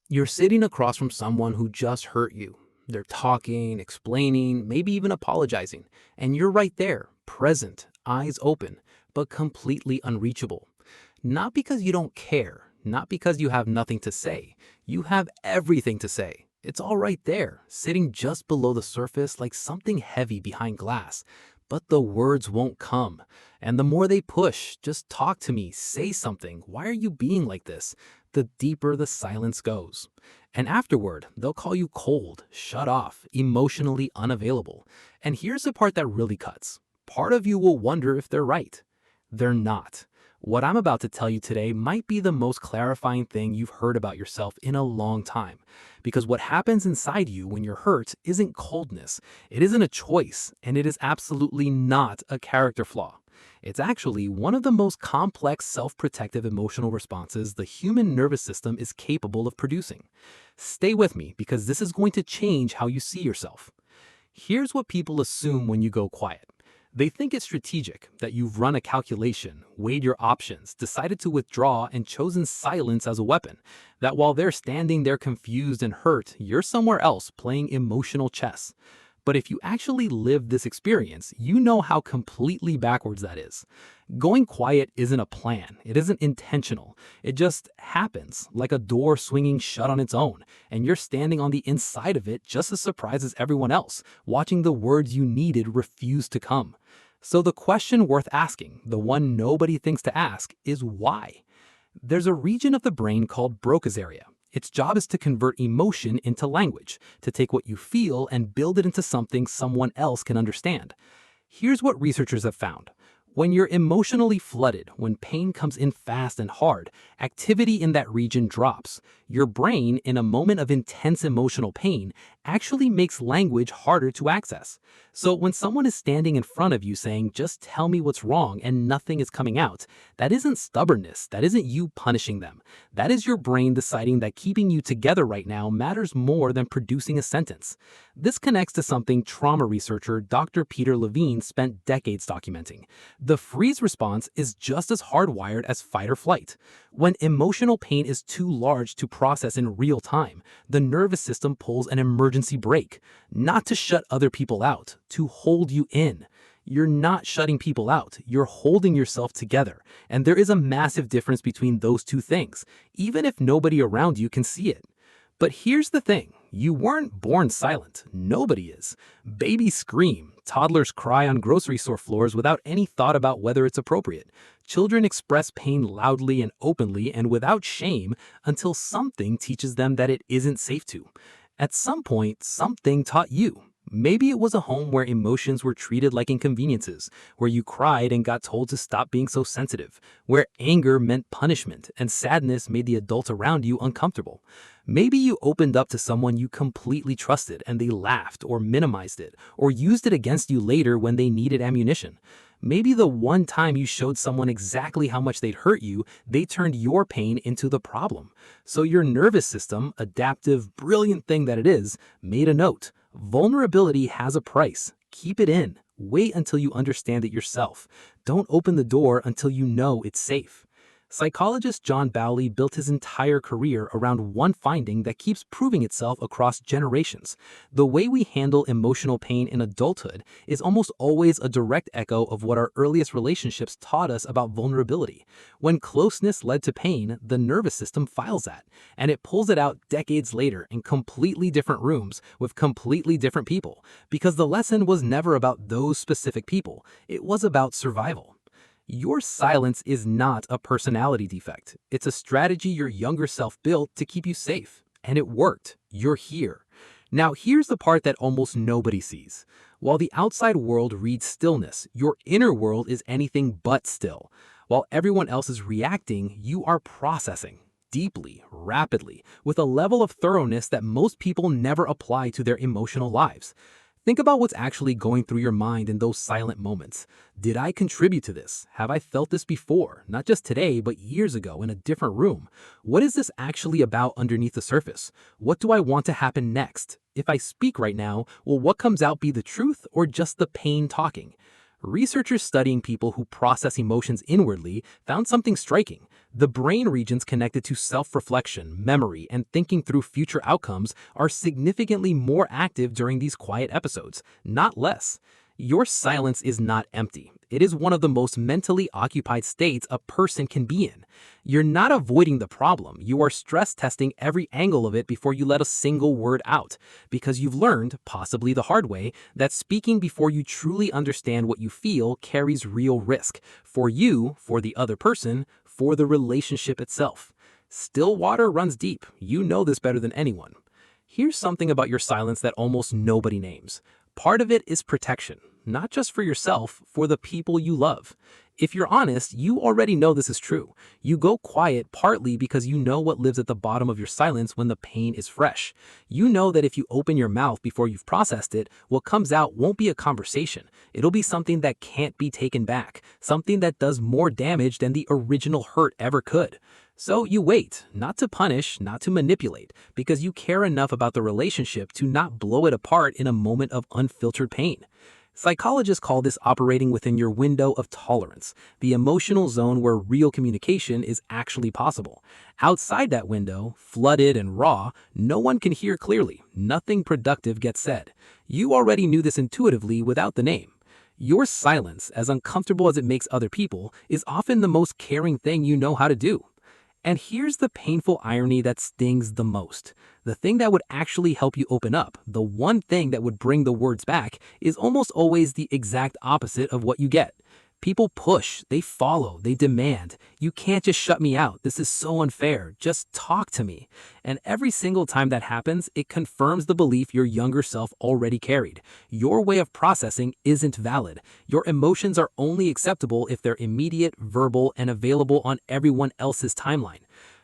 You're sitting across from someone who just hurt you. They're talking, explaining, maybe even apologizing, and you're right there, present, eyes open, but completely unreachable. Not because you don't care, not because you have nothing to say. You have everything to say. It's all right there, sitting just below the surface like something heavy behind glass. But the words won't come. And the more they push, just talk to me, say something. Why are you being like this? The deeper the silence goes. And afterward, they'll call you cold, shut off, emotionally unavailable. And here's the part that really cuts. Part of you will wonder if they're right. They're not. What I'm about to tell you today might be the most clarifying thing you've heard about yourself in a long time. Because what happens inside you when you're hurt isn't coldness, it isn't a choice, and it is absolutely not a character flaw. It's actually one of the most complex self-protective emotional responses the human nervous system is capable of producing. Stay with me because this is going to change how you see yourself. Here's what people assume when you go quiet. They think it's strategic, that you've run a calculation, weighed your options, decided to withdraw, and chosen silence as a weapon. That while they're standing there confused and hurt, you're somewhere else playing emotional chess. But if you actually lived this experience, you know how completely backwards that is. Going quiet isn't a plan, it isn't intentional. It just happens, like a door swinging shut on its own, and you're standing on the inside of it just as surprised as everyone else, watching the words you needed refuse to come. So the question worth asking, the one nobody thinks to ask, is why? There's a region of the brain called Broca's area. Its job is to convert emotion into language, to take what you feel and build it into something someone else can understand. Here's what researchers have found. When you're emotionally flooded, when pain comes in fast and hard, activity in that region drops. Your brain, in a moment of intense emotional pain, actually makes language harder to access. So when someone is standing in front of you saying, just tell me what's wrong and nothing is coming out, that isn't stubbornness, that isn't you punishing them. That is your brain deciding that keeping you together right now matters more than producing a sentence. This connects to something trauma researcher Dr. Peter Levine spent decades documenting. The freeze response is just as hardwired as fight or flight. When emotional pain is too large to process in real time, the nervous system pulls an emergency brake, not to shut other people out, to hold you in. You're not shutting people out, you're holding yourself together. And there is a massive difference between those two things, even if nobody around you can see it. But here's the thing, you weren't born silent. Nobody is. Babies scream, toddlers cry on grocery store floors without any thought about whether it's appropriate. Children express pain loudly and openly and without shame until something teaches them that it isn't safe to. At some point, something taught you. Maybe it was a home where emotions were treated like inconveniences, where you cried and got told to stop being so sensitive, where anger meant punishment and sadness made the adults around you uncomfortable. Maybe you opened up to someone you completely trusted and they laughed or minimized it or used it against you later when they needed ammunition. Maybe the one time you showed someone exactly how much they'd hurt you, they turned your pain into the problem. So your nervous system, adaptive, brilliant thing that it is, made a note. Vulnerability has a price. Keep it in. Wait until you understand it yourself. Don't open the door until you know it's safe. Psychologist John Bowley built his entire career around one finding that keeps proving itself across generations. The way we handle emotional pain in adulthood is almost always a direct echo of what our earliest relationships taught us about vulnerability. When closeness led to pain, the nervous system files that, and it pulls it out decades later in completely different rooms with completely different people, because the lesson was never about those specific people, it was about survival. Your silence is not a personality defect. It's a strategy your younger self built to keep you safe. And it worked. You're here. Now here's the part that almost nobody sees. While the outside world reads stillness, your inner world is anything but still. While everyone else is reacting, you are processing. Deeply, rapidly, with a level of thoroughness that most people never apply to their emotional lives. Think about what's actually going through your mind in those silent moments. Did I contribute to this? Have I felt this before? Not just today, but years ago in a different room. What is this actually about underneath the surface? What do I want to happen next? If I speak right now, will what comes out be the truth or just the pain talking? Researchers studying people who process emotions inwardly found something striking. The brain regions connected to self-reflection, memory, and thinking through future outcomes are significantly more active during these quiet episodes, not less. Your silence is not empty. It is one of the most mentally occupied states a person can be in. You're not avoiding the problem. You are stress testing every angle of it before you let a single word out, because you've learned, possibly the hard way, that speaking before you truly understand what you feel carries real risk for you, for the other person, for the relationship itself. Still water runs deep. You know this better than anyone. Here's something about your silence that almost nobody names. Part of it is protection, not just for yourself, for the people you love. If you're honest, you already know this is true. You go quiet partly because you know what lives at the bottom of your silence when the pain is fresh. You know that if you open your mouth before you've processed it, what comes out won't be a conversation. It'll be something that can't be taken back, something that does more damage than the original hurt ever could. So you wait, not to punish, not to manipulate, because you care enough about the relationship to not blow it apart in a moment of unfiltered pain. Psychologists call this operating within your window of tolerance, the emotional zone where real communication is actually possible. Outside that window, flooded and raw, no one can hear clearly, nothing productive gets said. You already knew this intuitively without the name. Your silence, as uncomfortable as it makes other people, is often the most caring thing you know how to do. And here's the painful irony that stings the most. The thing that would actually help you open up, the one thing that would bring the words back, is almost always the exact opposite of what you get. People push, they follow, they demand. You can't just shut me out. This is so unfair. Just talk to me. And every single time that happens, it confirms the belief your younger self already carried. Your way of processing isn't valid. Your emotions are only acceptable if they're immediate, verbal, and available on everyone else's timeline.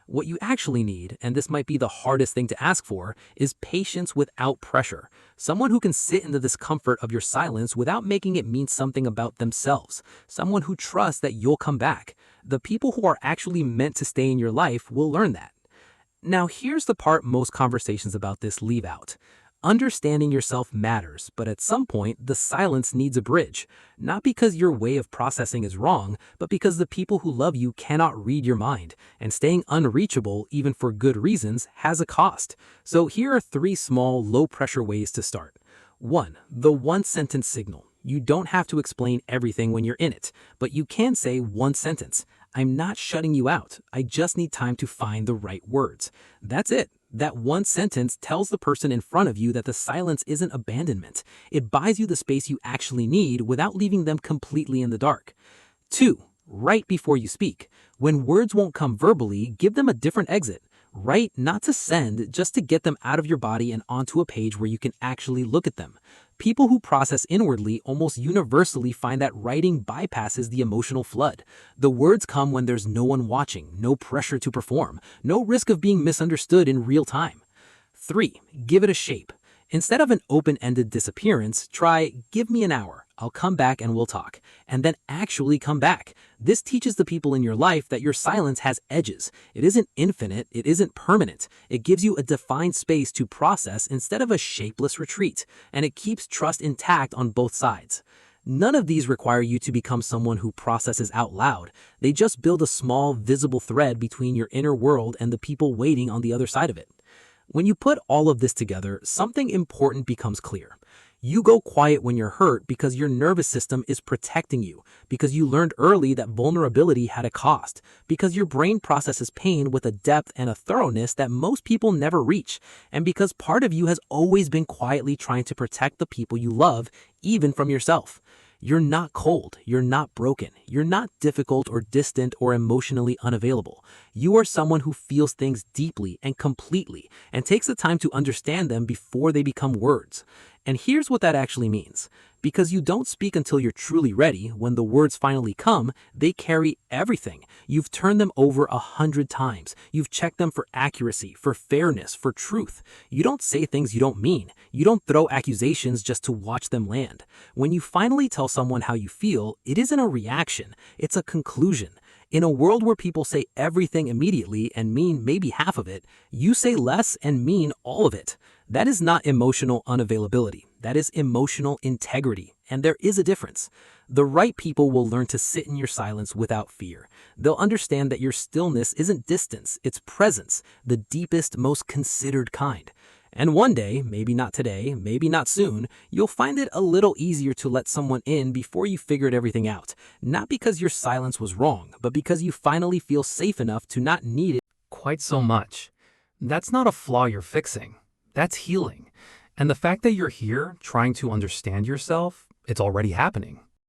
What you actually need, and this might be the hardest thing to ask for, is patience without pressure. Someone who can sit in the discomfort of your silence without making it mean something about themselves. Someone who trusts that you'll come back. The people who are actually meant to stay in your life will learn that. Now here's the part most conversations about this leave out. Understanding yourself matters, but at some point, the silence needs a bridge. Not because your way of processing is wrong, but because the people who love you cannot read your mind, and staying unreachable, even for good reasons, has a cost. So here are 3 small, low-pressure ways to start. 1. The one-sentence signal. You don't have to explain everything when you're in it, but you can say one sentence. I'm not shutting you out. I just need time to find the right words. That's it. That one sentence tells the person in front of you that the silence isn't abandonment. It buys you the space you actually need without leaving them completely in the dark. 2. Write before you speak. When words won't come verbally, give them a different exit. Write not to send, just to get them out of your body and onto a page where you can actually look at them. People who process inwardly almost universally find that writing bypasses the emotional flood. The words come when there's no one watching, no pressure to perform, no risk of being misunderstood in real time. 3. Give it a shape. Instead of an open-ended disappearance, try, give me an hour. I'll come back and we'll talk. And then actually come back. This teaches the people in your life that your silence has edges. It isn't infinite, it isn't permanent. It gives you a defined space to process instead of a shapeless retreat. And it keeps trust intact on both sides. None of these require you to become someone who processes out loud. They just build a small, visible thread between your inner world and the people waiting on the other side of it. When you put all of this together, something important becomes clear. You go quiet when you're hurt because your nervous system is protecting you, because you learned early that vulnerability had a cost, because your brain processes pain with a depth and a thoroughness that most people never reach, and because part of you has always been quietly trying to protect the people you love, even from yourself. You're not cold, you're not broken, you're not difficult or distant or emotionally unavailable. You are someone who feels things deeply and completely and takes the time to understand them before they become words. And here's what that actually means. Because you don't speak until you're truly ready, when the words finally come, they carry everything. You've turned them over 100 times. You've checked them for accuracy, for fairness, for truth. You don't say things you don't mean. You don't throw accusations just to watch them land. When you finally tell someone how you feel, it isn't a reaction, it's a conclusion. In a world where people say everything immediately and mean maybe half of it, you say less and mean all of it. That is not emotional unavailability. That is emotional integrity. And there is a difference. The right people will learn to sit in your silence without fear. They'll understand that your stillness isn't distance, it's presence, the deepest, most considered kind. And one day, maybe not today, maybe not soon, you'll find it a little easier to let someone in before you figured everything out. Not because your silence was wrong, but because you finally feel safe enough to not need it quite so much. That's not a flaw you're fixing. That's healing. And the fact that you're here trying to understand yourself, it's already happening.